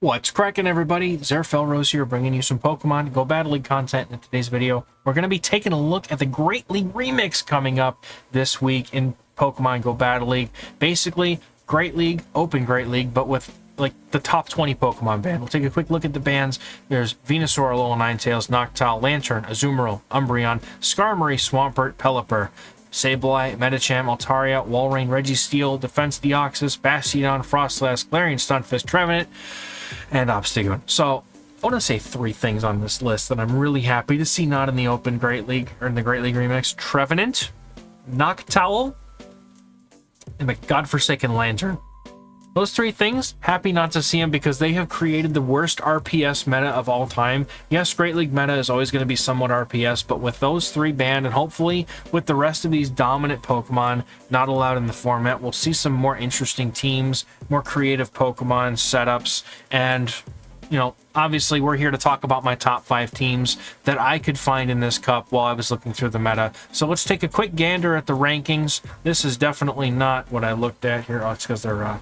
What's cracking, everybody? XehrFelrose here, bringing you some Pokemon Go Battle League content. In today's video, we're going to be taking a look at the Great League Remix coming up this week in Pokemon Go Battle League. Basically, Great League, Open Great League, but with like the top 20 Pokemon band. We'll take a quick look at the bands. There's Venusaur, Alolan, Ninetales, Noctowl, Lantern, Azumarill, Umbreon, Skarmory, Swampert, Pelipper, Sableye, Medicham, Altaria, Walrein, Registeel, Defense Deoxys, Bastiodon, Frostlass, Galarian Stunfisk, Trevenant, and Obstagoon. So I want to say three things on this list that I'm really happy to see not in the Open Great League or in the Great League Remix: Trevenant, Noctowl, and the godforsaken Lantern. Those three things, happy not to see them because they have created the worst RPS meta of all time. Yes, Great League meta is always going to be somewhat RPS, but with those three banned, and hopefully with the rest of these dominant Pokemon not allowed in the format, we'll see some more interesting teams, more creative Pokemon setups, and, you know, obviously we're here to talk about my top 5 teams that I could find in this cup while I was looking through the meta. So let's take a quick gander at the rankings. This is definitely not what I looked at here. Oh, it's because they're...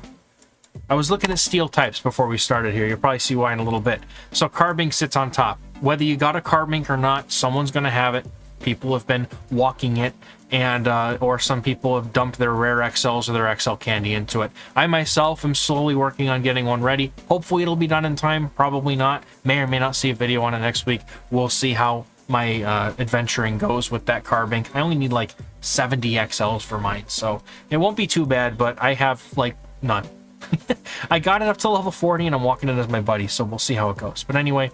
I was looking at steel types before we started here. You'll probably see why in a little bit. So Carbink sits on top. Whether you got a Carbink or not, someone's going to have it. People have been walking it, and or some people have dumped their rare XLs or their XL candy into it. I myself am slowly working on getting one ready. Hopefully it'll be done in time. Probably not. May or may not see a video on it next week. We'll see how my adventuring goes with that Carbink. I only need like 70 XLs for mine, so it won't be too bad, but I have like none. I got it up to level 40 and I'm walking it as my buddy, so we'll see how it goes. But anyway,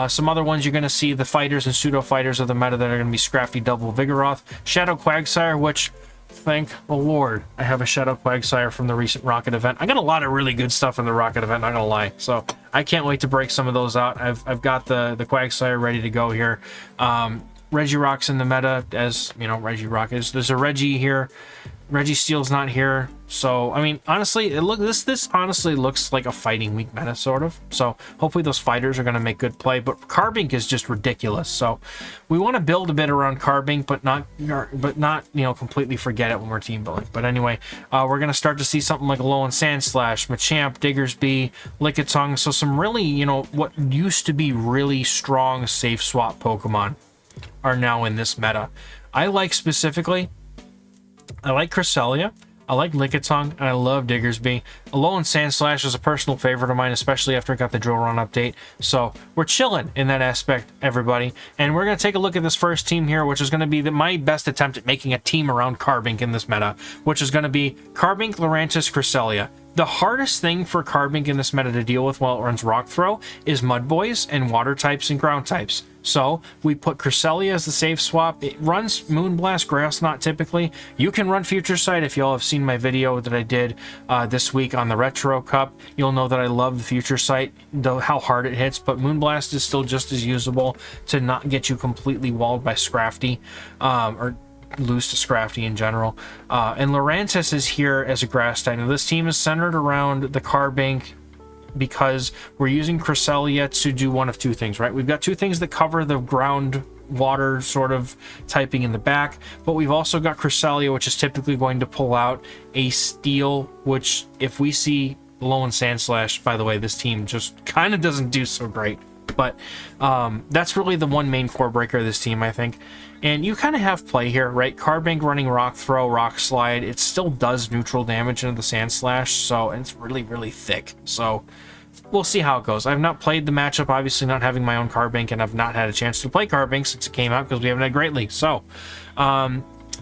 some other ones you're going to see: the fighters and pseudo fighters of the meta that are going to be Scrafty, Double, Vigoroth, Shadow Quagsire, which, thank the Lord, I have a Shadow Quagsire from the recent Rocket event. I got a lot of really good stuff in the Rocket event, not gonna lie, so I can't wait to break some of those out. I've got the Quagsire ready to go here. Regirock's in the meta, as you know, Regirock is. There's a Reggie here. Registeel's not here, so I mean, honestly, this honestly looks like a fighting weak meta, sort of. So hopefully those fighters are going to make good play. But Carbink is just ridiculous, so we want to build a bit around Carbink, but not you know, completely forget it when we're team building. But anyway, we're going to start to see something like Alolan Sandslash, Machamp, Diggersby, Lickitung. So some really, you know, what used to be really strong safe swap Pokemon are now in this meta. I like Cresselia, I like Lickitung, and I love Diggersby. Alolan Sandslash is a personal favorite of mine, especially after I got the Drill Run update. So we're chilling in that aspect, everybody. And we're going to take a look at this first team here, which is going to be my best attempt at making a team around Carbink in this meta, which is going to be Carbink, Lurantis, Cresselia. The hardest thing for Carbink in this meta to deal with while it runs Rock Throw is Mud Boys and Water types and Ground types. So we put Cresselia as the safe swap. It runs Moonblast, Grass Knot typically. You can run Future Sight. If y'all have seen my video that I did this week on the Retro Cup, you'll know that I love the Future Sight, how hard it hits, but Moonblast is still just as usable to not get you completely walled by Scrafty, or lose to Scrafty in general. And Lurantis is here as a grass type. Now this team is centered around the Carbink because we're using Cresselia to do one of two things, right? We've got two things that cover the ground water sort of typing in the back, but we've also got Cresselia, which is typically going to pull out a Steel, which if we see Alolan Sandslash, by the way, this team just kind of doesn't do so great. But that's really the one main core breaker of this team, I think. And you kind of have play here, right? Carbink running Rock Throw, Rock Slide. It still does neutral damage into the Sandslash, so it's really, really thick. So we'll see how it goes. I've not played the matchup, obviously not having my own Carbink, and I've not had a chance to play Carbink since it came out because we haven't had Great League. So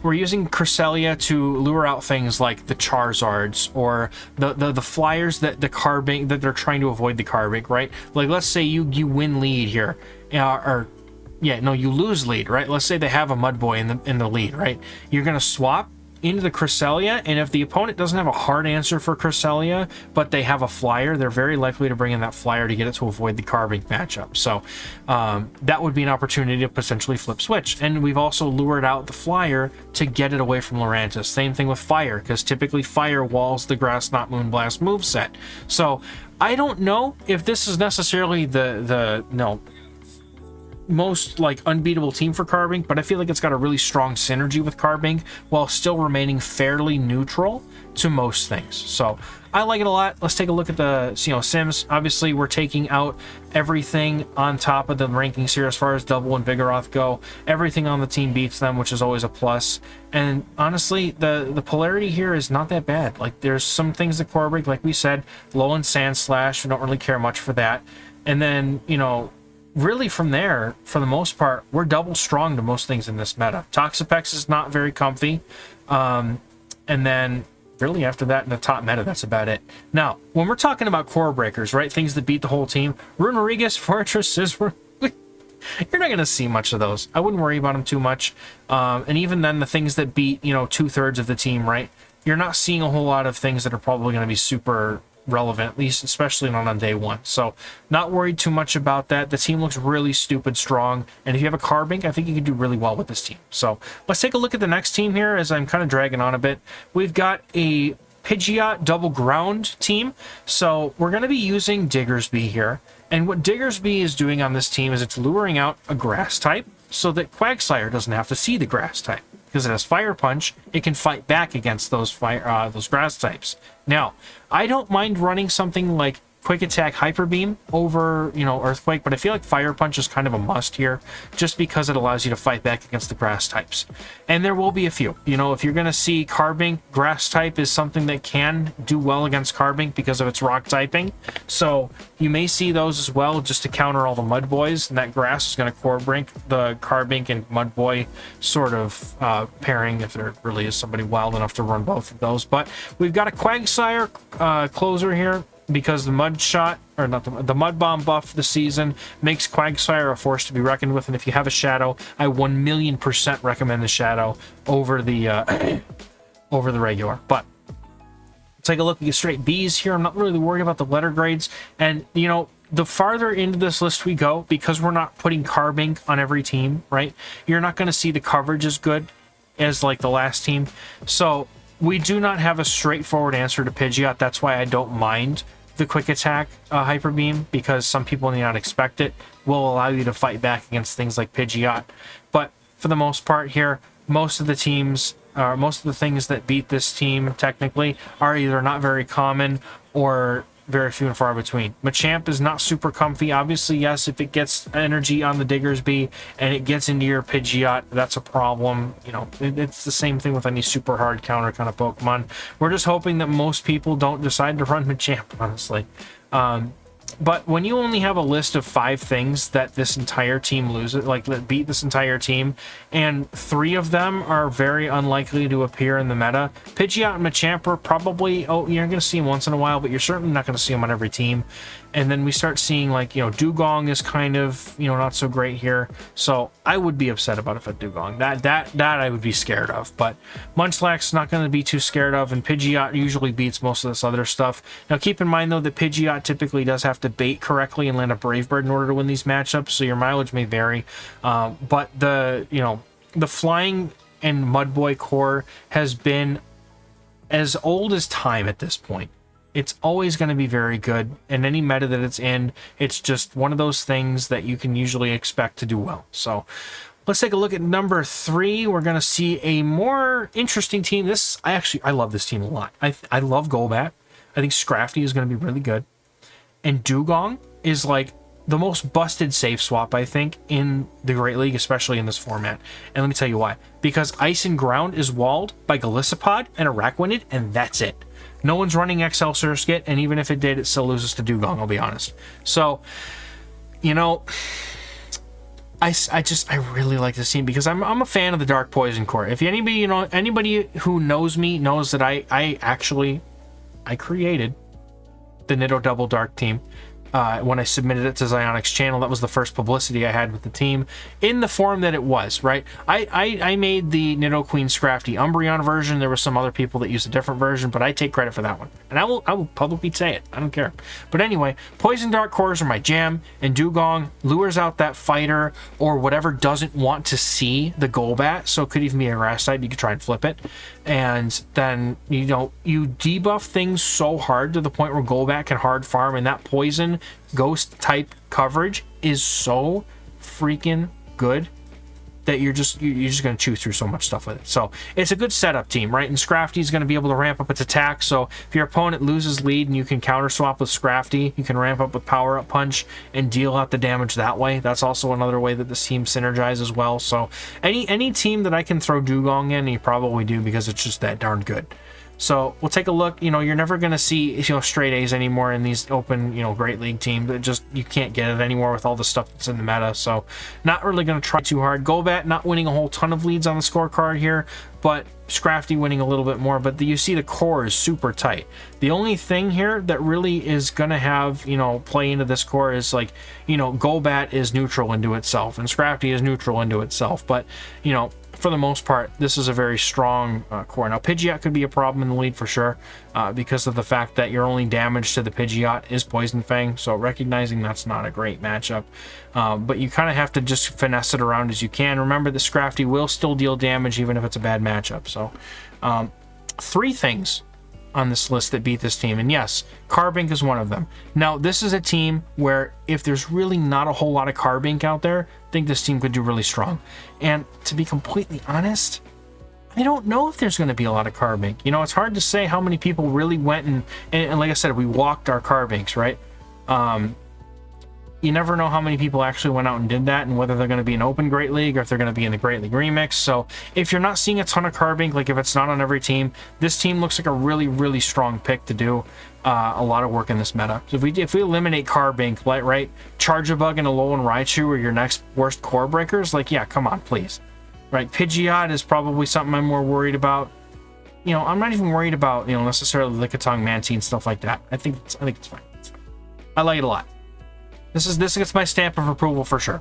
we're using Cresselia to lure out things like the Charizards or the flyers that the Carbink, that they're trying to avoid the Carbink, right? Like, let's say you win lead here, you lose lead, right? Let's say they have a Mudboy in the lead, right? You're gonna swap into the Cresselia, and if the opponent doesn't have a hard answer for Cresselia, but they have a flyer, they're very likely to bring in that flyer to get it to avoid the Carbink matchup. So that would be an opportunity to potentially flip switch. And we've also lured out the flyer to get it away from Lurantis. Same thing with fire, because typically fire walls the Grass Knot Moonblast moveset. So I don't know if this is necessarily most like unbeatable team for Carbink, but I feel like it's got a really strong synergy with Carbink while still remaining fairly neutral to most things. So I like it a lot. Let's take a look at the Sims. Obviously, we're taking out everything on top of the rankings here as far as Double and Vigoroth go. Everything on the team beats them, which is always a plus. And honestly, the polarity here is not that bad. Like, there's some things that Carbink, like we said, low in Sand Slash. We don't really care much for that. And then, really from there, for the most part, we're double strong to most things in this meta. Toxapex is not very comfy. And then really after that in the top meta, that's about it. Now, when we're talking about core breakers, right, things that beat the whole team, Runerigus, Fortress, Scizor, you're not going to see much of those. I wouldn't worry about them too much. And even then, the things that beat, 2/3 of the team, right, you're not seeing a whole lot of things that are probably going to be super relevant, at least especially not on day one. So not worried too much about that. The team looks really stupid strong, and if you have a Carbink, I think you can do really well with this team. So let's take a look at the next team here as I'm kind of dragging on a bit. We've got a Pidgeot double ground team, so we're going to be using Diggersby here, and what Diggersby is doing on this team is it's luring out a grass type so that Quagsire doesn't have to see the grass type. Because it has Fire Punch, it can fight back against those grass types. Now, I don't mind running something like Quick Attack Hyper Beam over, Earthquake, but I feel like Fire Punch is kind of a must here, just because it allows you to fight back against the grass types. And there will be a few. If you're going to see Carbink, grass type is something that can do well against Carbink because of its rock typing. So you may see those as well, just to counter all the Mud Boys, and that grass is going to core brink the Carbink and Mud Boy sort of pairing, if there really is somebody wild enough to run both of those. But we've got a Quagsire closer here, because the Mud Shot, or not the Mud Bomb buff this season makes Quagsire a force to be reckoned with, and if you have a Shadow, I 1,000,000% recommend the Shadow over the over the regular. But take a look at the straight Bs here. I'm not really worried about the letter grades, and the farther into this list we go, because we're not putting Carbink on every team, right? You're not going to see the coverage as good as like the last team. So we do not have a straightforward answer to Pidgeot. That's why I don't mind the Quick Attack Hyper Beam, because some people may not expect it. Will allow you to fight back against things like Pidgeot. But for the most part here, most of the teams, most of the things that beat this team technically are either not very common or very few and far between. Machamp is not super comfy. Obviously, yes, if it gets energy on the Diggersby and it gets into your Pidgeot, that's a problem. It's the same thing with any super hard counter kind of Pokemon. We're just hoping that most people don't decide to run Machamp, honestly. But when you only have a list of 5 things that this entire team loses, like that beat this entire team, and 3 of them are very unlikely to appear in the meta, Pidgeot and Machamp are probably, you're going to see them once in a while, but you're certainly not going to see them on every team. And then we start seeing, like, Dugong is kind of, not so great here. So I would be upset about it if a Dugong. That I would be scared of. But Munchlax's not going to be too scared of, and Pidgeot usually beats most of this other stuff. Now, keep in mind, though, that Pidgeot typically does have to bait correctly and land a Brave Bird in order to win these matchups, so your mileage may vary. But the Flying and Mudboy core has been as old as time at this point. It's always going to be very good, and any meta that it's in, it's just one of those things that you can usually expect to do well. So let's take a look at number 3. We're going to see a more interesting team. I love this team a lot. I love Golbat. I think Scrafty is going to be really good. And Dugong is like the most busted safe swap, I think, in the Great League, especially in this format. And let me tell you why. Because Ice and Ground is walled by Golisopod and Araquanid, and that's it. No one's running XL Surskit, and even if it did, it still loses to Dugong, I'll be honest. So, I really like this team because I'm a fan of the Dark Poison core. If anybody who knows me knows that I created the Nido Double Dark team. When I submitted it to Zionic's channel, that was the first publicity I had with the team in the form that it was, right? I made the Nidoqueen Scrafty Umbreon version. There were some other people that used a different version, but I take credit for that one. And I will publicly say it. I don't care. But anyway, Poison Dark cores are my jam, and Dugong lures out that fighter or whatever doesn't want to see the Golbat, so it could even be a grass type. You could try and flip it. And then, you debuff things so hard to the point where Golbat can hard farm, and that poison ghost type coverage is so freaking good that you're just going to chew through so much stuff with it. So it's a good setup team, right? And Scrafty's going to be able to ramp up its attack. So if your opponent loses lead and you can counter swap with Scrafty, you can ramp up with Power Up Punch and deal out the damage that way. That's also another way that this team synergizes well. So any team that I can throw Dugong in, you probably do, because it's just that darn good. So we'll take a look. You know, you're never going to see, you know, straight A's anymore in these open, you know, Great League teams. It just, you can't get it anymore with all the stuff that's in the meta. So not really going to try too hard. Golbat not winning a whole ton of leads on the scorecard here, but Scrafty winning a little bit more. But you see the core is super tight. The only thing here that really is going to have, you know, play into this core is like, you know, Golbat is neutral into itself and Scrafty is neutral into itself. But, you know, for the most part, this is a very strong core. Now, Pidgeot could be a problem in the lead for sure, because of the fact that your only damage to the Pidgeot is Poison Fang, so recognizing that's not a great matchup. But you kind of have to just finesse it around as you can. Remember that Scrafty will still deal damage even if it's a bad matchup. So, 3 things on this list that beat this team, and yes, Carbink is one of them. Now, this is a team where if there's really not a whole lot of Carbink out there, I think this team could do really strong. And to be completely honest, I don't know if there's going to be a lot of Carbink. You know, it's hard to say how many people really went and like I said, we walked our Carbinks, right? You never know how many people actually went out and did that, and whether they're going to be in open Great League or if they're going to be in the Great League Remix. So if you're not seeing a ton of Carbink, like if it's not on every team, this team looks like a really, really strong pick to do a lot of work in this meta. So if we eliminate Carbink, right, Charjabug and Alolan Raichu are your next worst core breakers, like, yeah, come on, please. Right, Pidgeot is probably something I'm more worried about. You know, I'm not even worried about, you know, necessarily Lickitung, Mantine, stuff like that. I think it's fine. It's fine. I like it a lot. This gets my stamp of approval for sure.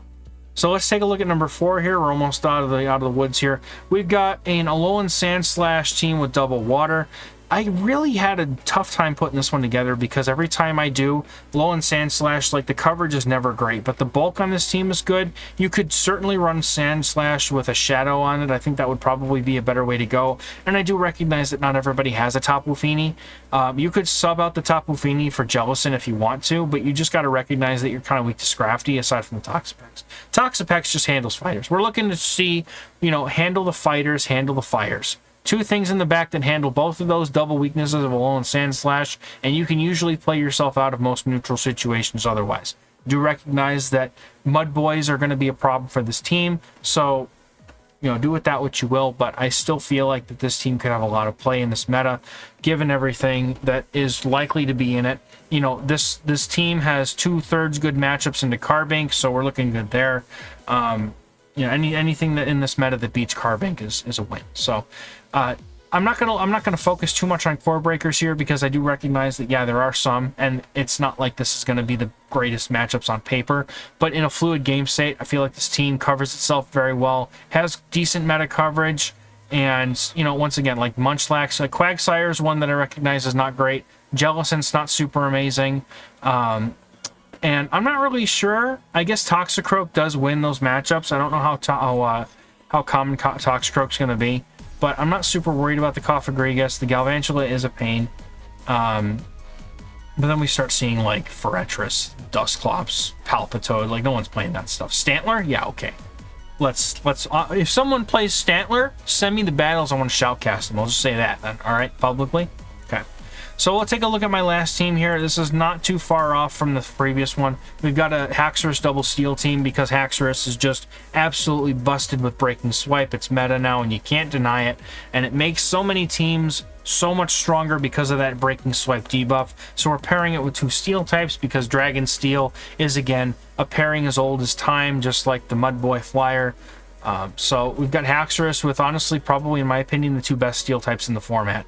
So let's take a look at number 4 here. We're almost out of the woods here. We've got an Alolan Sandslash team with double water. I really had a tough time putting this one together because every time I do Alolan Sandslash, like the coverage is never great, but the bulk on this team is good. You could certainly run Sandslash with a Shadow on it. I think that would probably be a better way to go. And I do recognize that not everybody has a Tapu Fini. You could sub out the Tapu Fini for Jellicent if you want to, but you just got to recognize that you're kind of weak to Scrafty aside from the Toxapex. Toxapex just handles fighters. We're looking to see, you know, handle the fighters, handle the fires. 2 things in the back that handle both of those double weaknesses of Alolan Sandslash, and you can usually play yourself out of most neutral situations otherwise. Do recognize that Mud Boys are going to be a problem for this team, so, you know, do with that what you will, but I still feel like that this team could have a lot of play in this meta, given everything that is likely to be in it. You know, this team has 2/3 good matchups into Carbink, so we're looking good there. You know, anything that in this meta that beats Carbink is a win. So I'm not gonna focus too much on core breakers here because I do recognize that, yeah, there are some, and it's not like this is going to be the greatest matchups on paper, but in a fluid game state, I feel like this team covers itself very well, has decent meta coverage, and, you know, once again, like Munchlax, like Quagsire is one that I recognize is not great. Jellicent's not super amazing. And I'm not really sure. I guess Toxicroak does win those matchups. I don't know how common Toxicroak's going to be, but I'm not super worried about the Cofagrigus. The Galvantula is a pain. But then we start seeing like Forretress, Dusclops, Palpitoad. Like, no one's playing that stuff. Stantler? Yeah, okay. Let's if someone plays Stantler, send me the battles. I want to shoutcast them. I'll just say that then. All right, publicly. Okay. So we'll take a look at my last team here. This is not too far off from the previous one. We've got a Haxorus double steel team because Haxorus is just absolutely busted with Breaking Swipe. It's meta now, and you can't deny it. And it makes so many teams so much stronger because of that Breaking Swipe debuff. So we're pairing it with 2 steel types because Dragon Steel is, again, a pairing as old as time, just like the Mudboy Flyer. So we've got Haxorus with, honestly, probably, in my opinion, the 2 best steel types in the format.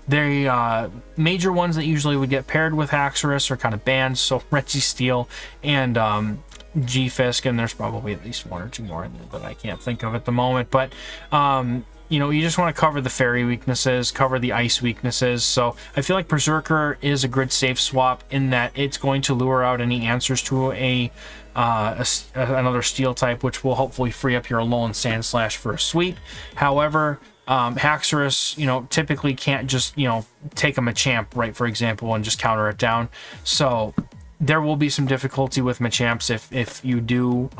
The major ones that usually would get paired with Haxorus are kind of banned, so Registeel and G-Fisk, and there's probably at least 1 or 2 more in there that I can't think of at the moment. But, you know, you just want to cover the Fairy weaknesses, cover the Ice weaknesses. So I feel like Berserker is a good safe swap in that it's going to lure out any answers to another Steel type, which will hopefully free up your Alolan Sandslash for a sweep. However, Haxorus, you know, typically can't just, you know, take a Machamp, right, for example, and just counter it down. So there will be some difficulty with Machamps if you do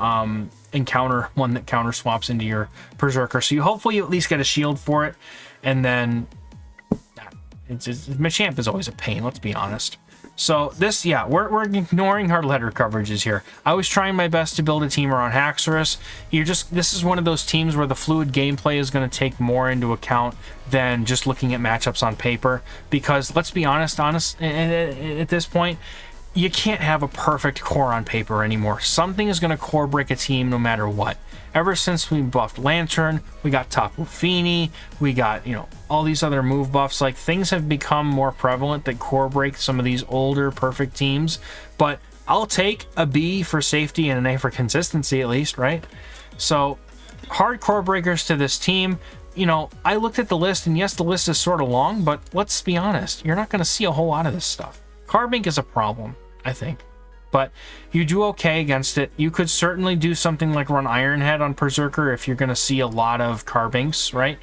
encounter one that counter swaps into your Berserker. So hopefully you at least get a shield for it, and then Machamp is always a pain, let's be honest. So this, yeah, we're ignoring our letter coverages here. I was trying my best to build a team around Haxorus. This is one of those teams where the fluid gameplay is going to take more into account than just looking at matchups on paper. Because let's be honest, at this point, you can't have a perfect core on paper anymore. Something is going to core break a team no matter what. Ever since we buffed Lantern, we got Tapu Fini, we got, you know, all these other move buffs. Like, things have become more prevalent that core break some of these older perfect teams. But I'll take a B for safety and an A for consistency at least, right? So, hard core breakers to this team. You know, I looked at the list, and yes, the list is sort of long, but let's be honest, you're not going to see a whole lot of this stuff. Carbink is a problem, I think. But you do okay against it. You could certainly do something like run Ironhead on Berserker if you're going to see a lot of Carbinks, right?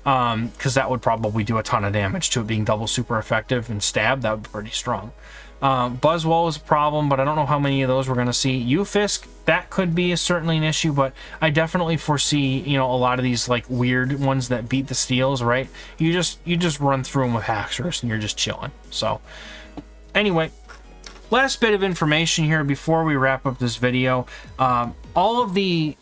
Because that would probably do a ton of damage to it being double super effective, and stab, that would be pretty strong. Buzzwole is a problem, but I don't know how many of those we're going to see. Ufisk, that could be certainly an issue, but I definitely foresee, you know, a lot of these like weird ones that beat the steals, right? You just run through them with Haxorus and you're just chilling. So anyway, last bit of information here before we wrap up this video. All of the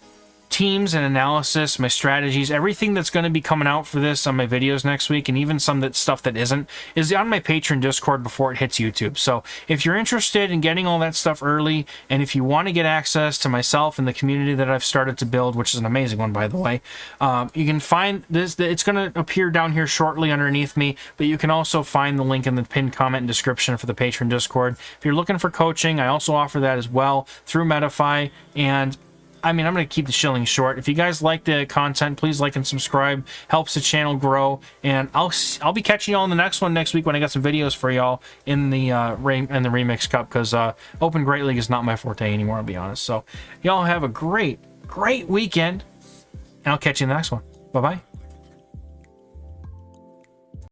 teams and analysis, my strategies, everything that's going to be coming out for this on my videos next week, and even some that stuff that isn't, is on my Patreon Discord before it hits YouTube. So if you're interested in getting all that stuff early, and if you want to get access to myself and the community that I've started to build, which is an amazing one, by the way, you can find this. It's going to appear down here shortly underneath me, but you can also find the link in the pinned comment and description for the Patreon Discord. If you're looking for coaching, I also offer that as well through Medify. And I mean, I'm going to keep the shilling short. If you guys like the content, please like and subscribe. Helps the channel grow. And I'll be catching y'all in the next one next week when I got some videos for y'all in the Remix Cup, because Open Great League is not my forte anymore, I'll be honest. So y'all have a great weekend, and I'll catch you in the next one. Bye-bye.